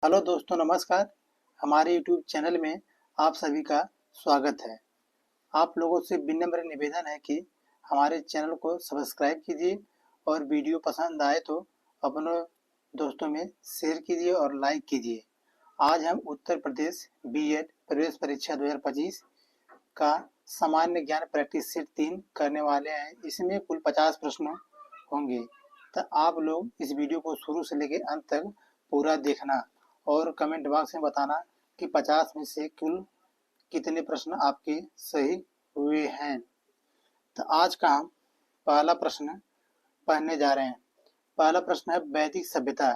Hello दोस्तों, नमस्कार। हमारे यूट्यूब चैनल में आप सभी का स्वागत है। आप लोगों से विनम्र निवेदन है कि हमारे चैनल को सब्सक्राइब कीजिए और वीडियो पसंद आए तो अपने दोस्तों में शेयर कीजिए और लाइक कीजिए। आज हम उत्तर प्रदेश बीएड प्रवेश परीक्षा 2025 का सामान्य ज्ञान प्रैक्टिस सेट 3 करने वाले हैं। इसमें कुल 50 प्रश्न होंगे, तो आप लोग इस वीडियो को शुरू से लेकर अंत तक पूरा देखना और कमेंट बॉक्स में बताना कि 50 में से कुल कितने प्रश्न आपके सही हुए हैं। तो आज का हम पहला प्रश्न पढ़ने जा रहे हैं। पहला प्रश्न है, वैदिक सभ्यता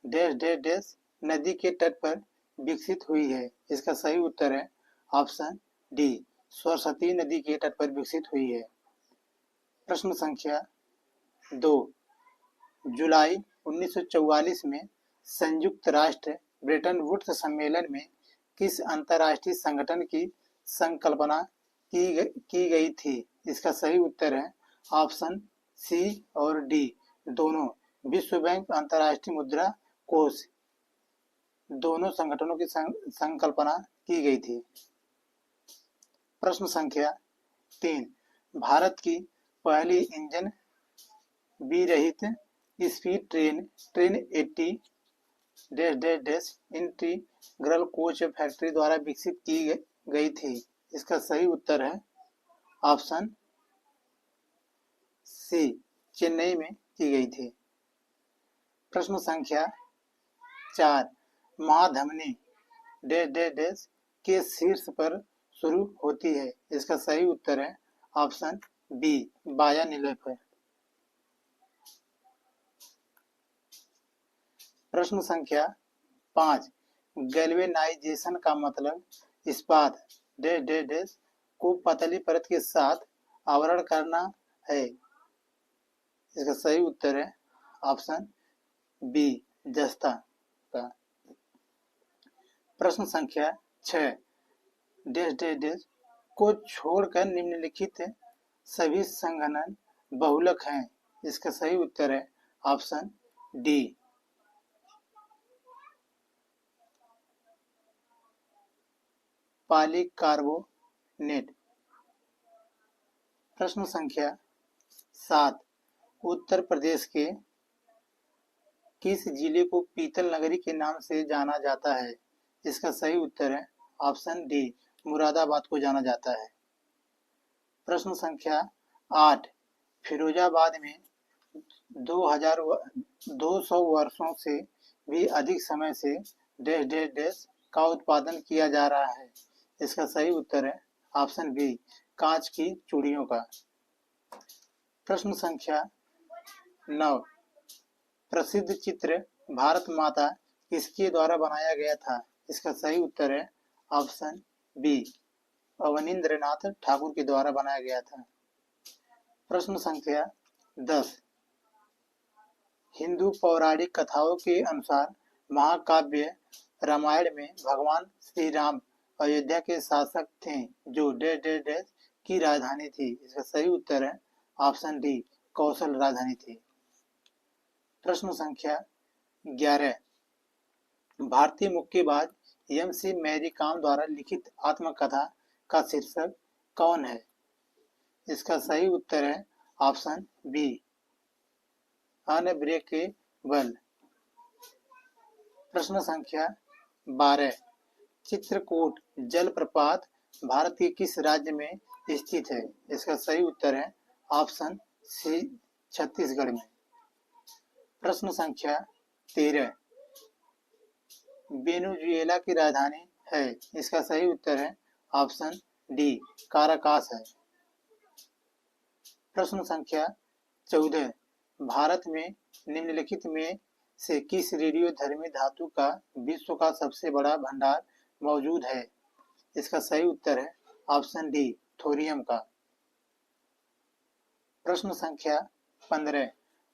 डैश डैश डैश नदी के तट पर विकसित हुई है। इसका सही उत्तर है ऑप्शन डी, सरस्वती नदी के तट पर विकसित हुई है। प्रश्न संख्या 2, जुलाई 1944 में संयुक्त राष्ट्र ब्रेटन वुड्स सम्मेलन में किस अंतर्राष्ट्रीय संगठन की संकल्पना की गई थी? इसका सही उत्तर है ऑप्शन सी और डी, दोनों। विश्व बैंक, अंतर्राष्ट्रीय मुद्रा कोष, दोनों संगठनों की संकल्पना की गई थी। प्रश्न संख्या 3, भारत की पहली इंजन विरहित speed train 80 dash dash dash integral coach factory द्वारा विकसित की गई थी। इसका सही उत्तर है ऑप्शन सी, चेन्नई में की गई थी। प्रश्न संख्या 4, महाधमनी डैश डैश डैश के शीर्ष पर शुरू होती है। इसका सही उत्तर है ऑप्शन बी, बाया नीले पर। प्रश्न संख्या 5, गैल्वेनाइजेशन का मतलब इस्पात डैश डैश डैश को पतली परत के साथ आवरण करना है। इसका सही उत्तर है ऑप्शन बी, जस्ता का। प्रश्न संख्या 6, डैश डैश डैश को छोड़कर निम्नलिखित सभी संघनन बहुलक हैं। इसका सही उत्तर है ऑप्शन डी, पॉलीकार्बोनेट। प्रश्न संख्या 7, उत्तर प्रदेश के किस जिले को पीतल नगरी के नाम से जाना जाता है? इसका सही उत्तर है ऑप्शन डी, मुरादाबाद को जाना जाता है। प्रश्न संख्या 8, फिरोजाबाद में 200 वर्षों से भी अधिक समय से डैश डैश डैश का उत्पादन किया जा रहा है। इसका सही उत्तर है ऑप्शन बी, कांच की चूड़ियों का। प्रश्न संख्या 9, प्रसिद्ध चित्र भारत माता किसके द्वारा बनाया गया था? इसका सही उत्तर है ऑप्शन बी, अवनींद्रनाथ ठाकुर के द्वारा बनाया गया था। प्रश्न संख्या 10, हिंदू पौराणिक कथाओं के अनुसार महाकाव्य रामायण में भगवान श्री राम अयोध्या के शासक थे जो डैश डैश डैश की राजधानी थी। इसका सही उत्तर है ऑप्शन डी, कौशल राजधानी थी। प्रश्न संख्या 11, भारतीय मुक्केबाज एम.सी. मैरी कॉम द्वारा लिखित आत्मकथा का शीर्षक कौन है? इसका सही उत्तर है ऑप्शन बी, अनब्रेकेबल। प्रश्न संख्या 12, चित्रकूट जलप्रपात भारत के किस राज्य में स्थित है? इसका सही उत्तर है ऑप्शन सी, छत्तीसगढ़ में। प्रश्न संख्या 13, वेनेजुएला की राजधानी है। इसका सही उत्तर है ऑप्शन डी, काराकास है। प्रश्न संख्या 14, भारत में निम्नलिखित में से किस रेडियोधर्मी धातु का विश्व का सबसे बड़ा भंडार मौजूद है? इसका सही उत्तर है ऑप्शन डी, थोरियम का। प्रश्न संख्या 15,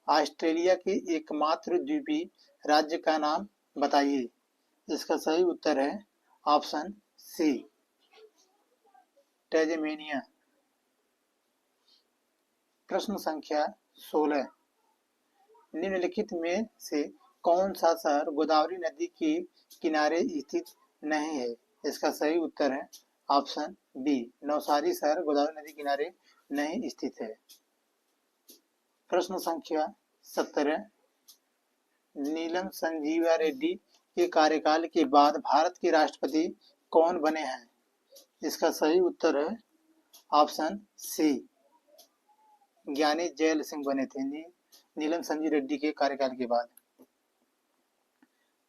ऑस्ट्रेलिया के एकमात्र द्वीपीय राज्य का नाम बताइए। इसका सही उत्तर है ऑप्शन सी, टैस्मेनिया। प्रश्न संख्या 16, निम्नलिखित में से कौन सा शहर गोदावरी नदी के किनारे स्थित नहीं है? इसका सही उत्तर है ऑप्शन बी, नवसारी शहर गोदावरी नदी किनारे नहीं स्थित है। प्रश्न संख्या 17, नीलम संजीवा रेड्डी के कार्यकाल के बाद भारत के राष्ट्रपति कौन बने हैं? इसका सही उत्तर है ऑप्शन सी, ज्ञानी जैल सिंह बने थे नीलम संजीव रेड्डी के कार्यकाल के बाद।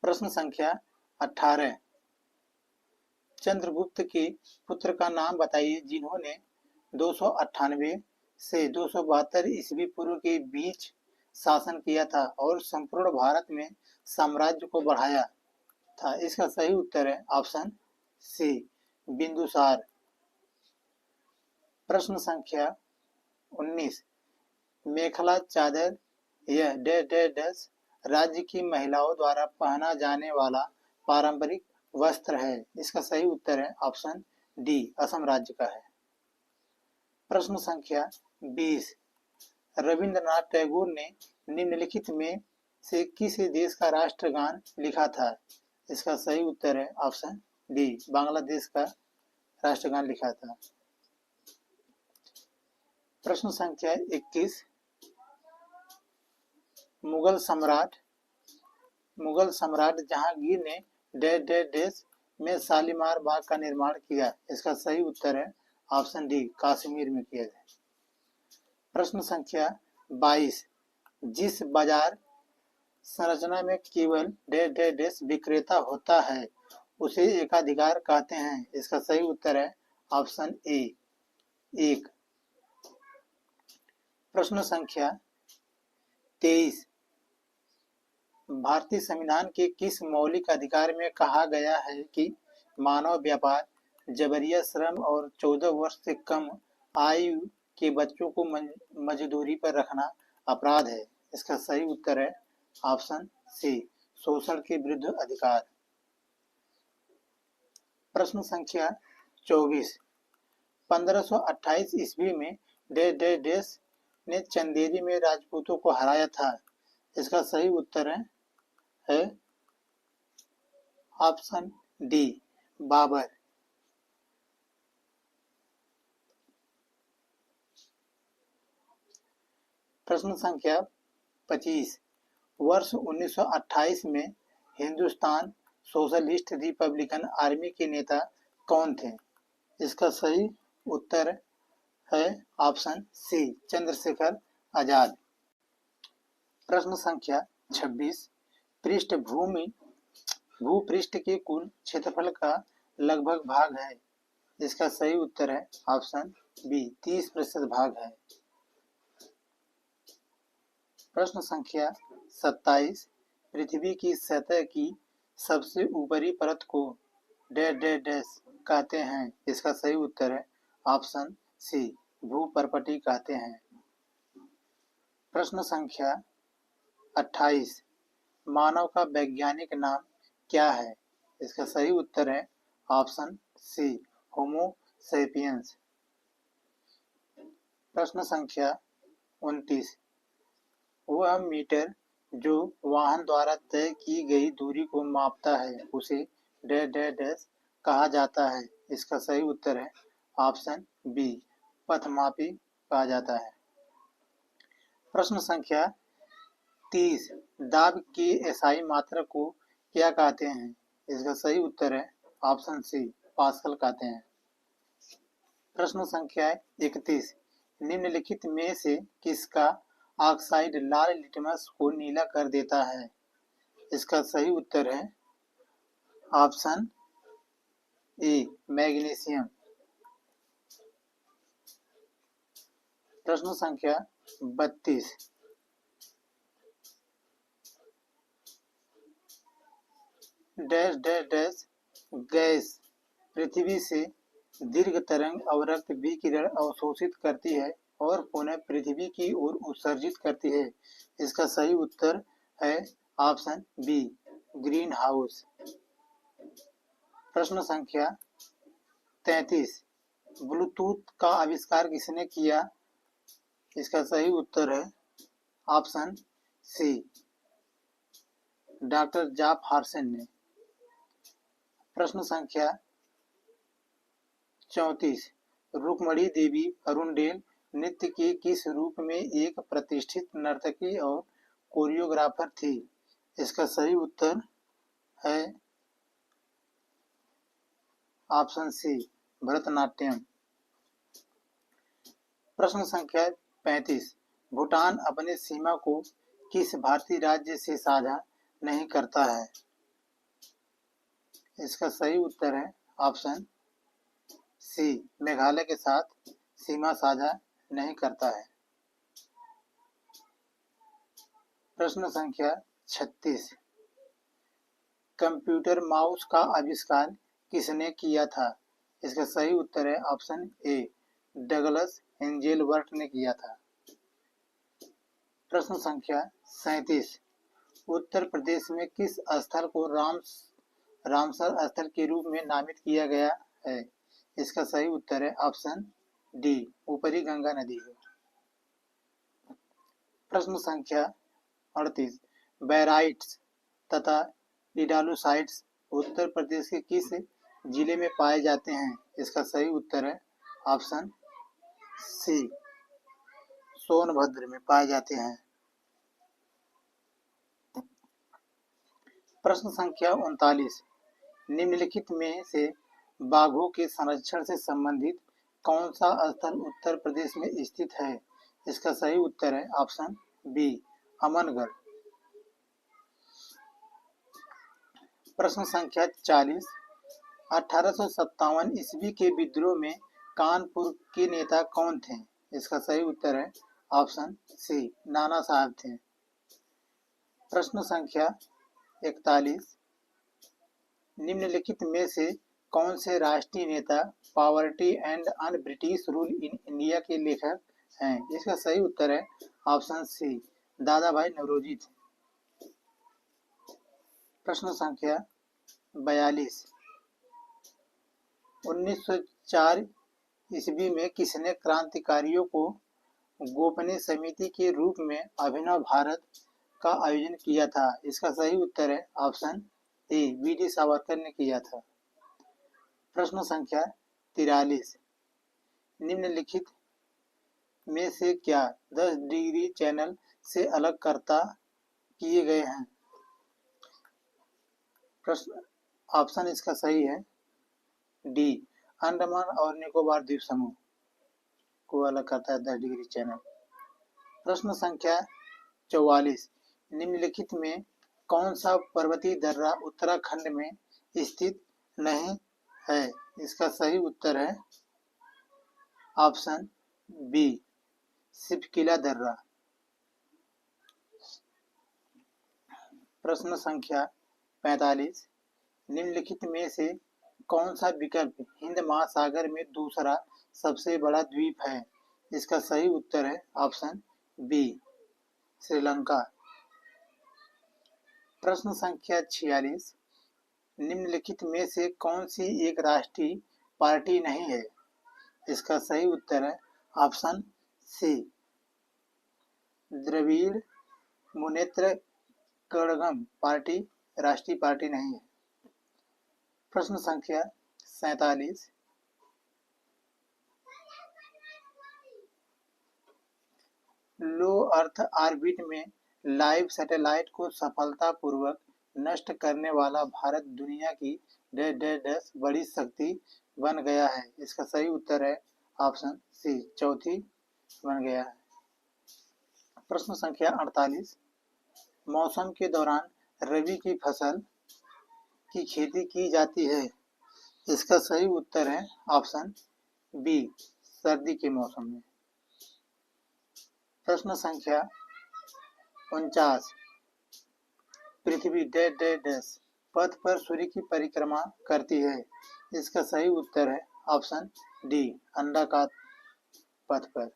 प्रश्न संख्या 18, चंद्रगुप्त के पुत्र का नाम बताइए जिन्होंने 298 से 272 ईस्वी पूर्व के बीच शासन किया था और संपूर्ण भारत में साम्राज्य को बढ़ाया था। इसका सही उत्तर है ऑप्शन सी, बिंदुसार। प्रश्न संख्या 19, मेखला चादर यह डैश राज्य की महिलाओं द्वारा पहना जाने वाला पारंपरिक वस्त्र है। इसका सही उत्तर है ऑप्शन डी, असम राज्य का है। प्रश्न संख्या 20, रविंद्रनाथ टैगोर ने निम्नलिखित में से किस देश का राष्ट्रगान लिखा था? इसका सही उत्तर है ऑप्शन डी, बांग्लादेश का राष्ट्रगान लिखा था। प्रश्न संख्या 21, मुगल सम्राट जहांगीर ने डैश में शालीमार बाग का निर्माण किया। इसका सही उत्तर है ऑप्शन डी, कश्मीर में किया गया। प्रश्न संख्या 22, जिस बाजार संरचना में केवल डैश विक्रेता होता है उसे एकाधिकार कहते हैं। इसका सही उत्तर है ऑप्शन ए, एक। प्रश्न संख्या 23, भारतीय संविधान के किस मौलिक अधिकार में कहा गया है कि मानव व्यापार, जबरिया श्रम और 14 वर्ष से कम आयु के बच्चों को मजदूरी पर रखना अपराध है? इसका सही उत्तर है ऑप्शन सी, शोषण के विरुद्ध अधिकार। प्रश्न संख्या 24, 1528 ईस्वी में डैश ने चंदेरी में राजपूतों को हराया था। इसका सही उत्तर है ऑप्शन डी, बाबर। प्रश्न संख्या 25, वर्ष 1928 में हिंदुस्तान सोशलिस्ट रिपब्लिकन आर्मी के नेता कौन थे? इसका सही उत्तर है ऑप्शन सी, चंद्रशेखर आजाद। प्रश्न संख्या 26, भूपृष्ठ के कुल क्षेत्रफल का लगभग भाग है। इसका सही उत्तर है ऑप्शन बी, 30% भाग है। प्रश्न संख्या 27, पृथ्वी की सतह की सबसे ऊपरी परत को डैश कहते हैं। इसका सही उत्तर है ऑप्शन सी, भूपर्पटी कहते हैं। प्रश्न संख्या 28, मानव का वैज्ञानिक नाम क्या है? इसका सही उत्तर है ऑप्शन सी, होमो सैपियंस। प्रश्न संख्या 29, वह मीटर जो वाहन द्वारा तय की गई दूरी को मापता है उसे डैश कहा जाता है। इसका सही उत्तर है ऑप्शन बी, पथमापी कहा जाता है। प्रश्न संख्या 30, दाब की एसआई मात्रा को क्या कहते हैं? इसका सही उत्तर है ऑप्शन सी, पास्कल कहते हैं। प्रश्न संख्या 31, निम्नलिखित में से किसका ऑक्साइड लाल लिटमस को नीला कर देता है? इसका सही उत्तर है ऑप्शन ए, मैग्नीशियम। प्रश्न संख्या 32, डैश गैस पृथ्वी से दीर्घ तरंग अवरक्त विकिरण अवशोषित करती है और पुनः पृथ्वी की ओर उत्सर्जित करती है। इसका सही उत्तर है ऑप्शन बी, ग्रीन हाउस। प्रश्न संख्या 33, ब्लूटूथ का आविष्कार किसने किया? इसका सही उत्तर है ऑप्शन सी, डॉक्टर जाप हार्सन ने। प्रश्न संख्या 34, रुक्मणी देवी अरुणडेल नृत्य के किस रूप में एक प्रतिष्ठित नर्तकी और कोरियोग्राफर थी? इसका सही उत्तर है ऑप्शन सी, भरतनाट्यम। प्रश्न संख्या 35, भूटान अपने सीमा को किस भारतीय राज्य से साझा नहीं करता है? इसका सही उत्तर है ऑप्शन सी, मेघालय के साथ सीमा साझा नहीं करता है। प्रश्न संख्या 36, कंप्यूटर माउस का आविष्कार किसने किया था? इसका सही उत्तर है ऑप्शन ए, डगलस एंजेलबर्ट ने किया था। प्रश्न संख्या 37, उत्तर प्रदेश में किस स्थल को रामसर स्थल के रूप में नामित किया गया है? इसका सही उत्तर है ऑप्शन डी, ऊपरी गंगा नदी है। प्रश्न संख्या 38, बैराइट्स तथा डिडालुसाइट्स उत्तर प्रदेश के किस जिले में पाए जाते हैं? इसका सही उत्तर है ऑप्शन सी, सोनभद्र में पाए जाते हैं। प्रश्न संख्या 39, निम्नलिखित में से बाघों के संरक्षण से संबंधित कौन सा स्थल उत्तर प्रदेश में स्थित है? इसका सही उत्तर है ऑप्शन बी, अमनगढ़। प्रश्न संख्या 40, 1857 ईस्वी के विद्रोह में कानपुर के नेता कौन थे? इसका सही उत्तर है ऑप्शन सी, नाना साहब थे। प्रश्न संख्या 41, निम्नलिखित में से कौन से राष्ट्रीय नेता poverty and un British rule in India के लेखक हैं? इसका सही उत्तर है ऑप्शन सी, दादा भाई नौरोजी थे। प्रश्न संख्या 42, 1904 ईस्वी में किसने क्रांतिकारियों को गोपनीय समिति के रूप में अभिनव भारत का आयोजन किया था? इसका सही उत्तर है ऑप्शन ए, वी.डी. सावरकर ने किया था। प्रश्न संख्या 43, निम्नलिखित में से क्या 10 डिग्री चैनल से अलग करता किए गए हैं? प्रश्न ऑप्शन इसका सही है डी, अंडमान और निकोबार द्वीप समूह को अलग करता है 10 डिग्री चैनल। प्रश्न संख्या 44, निम्नलिखित में कौन सा पर्वतीय दर्रा उत्तराखंड में स्थित नहीं है? इसका सही उत्तर है ऑप्शन बी, सिपकिला दर्रा। प्रश्न संख्या 45, निम्नलिखित में से कौन सा विकल्प हिंद महासागर में दूसरा सबसे बड़ा द्वीप है? इसका सही उत्तर है ऑप्शन बी, श्रीलंका। प्रश्न संख्या 46, निम्नलिखित में से कौन सी एक राष्ट्रीय पार्टी नहीं है? इसका सही उत्तर है option C, Dravida Munnetra Kazhagam party राष्ट्रीय पार्टी नहीं है। प्रश्न संख्या 47, लो अर्थ ऑर्बिट में लाइव सैटेलाइट को सफलतापूर्वक नष्ट करने वाला भारत दुनिया की बड़ी शक्ति बन गया है। इसका सही उत्तर है ऑप्शन सी, चौथी बन गया है। प्रश्न संख्या 48, मौसम के दौरान रबी की फसल की खेती की जाती है। इसका सही उत्तर है ऑप्शन बी, सर्दी के मौसम में। प्रश्न संख्या 49, पृथ्वी पथ पर सूर्य की परिक्रमा करती है। इसका सही उत्तर है ऑप्शन डी, अंडाकार पथ पर।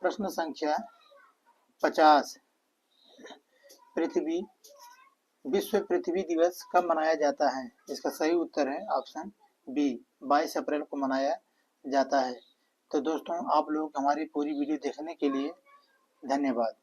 प्रश्न संख्या 50, विश्व पृथ्वी दिवस कब मनाया जाता है? इसका सही उत्तर है ऑप्शन बी, 22 अप्रैल को मनाया जाता है। तो दोस्तों, आप लोग हमारी पूरी वीडियो देखने के लिए धन्यवाद।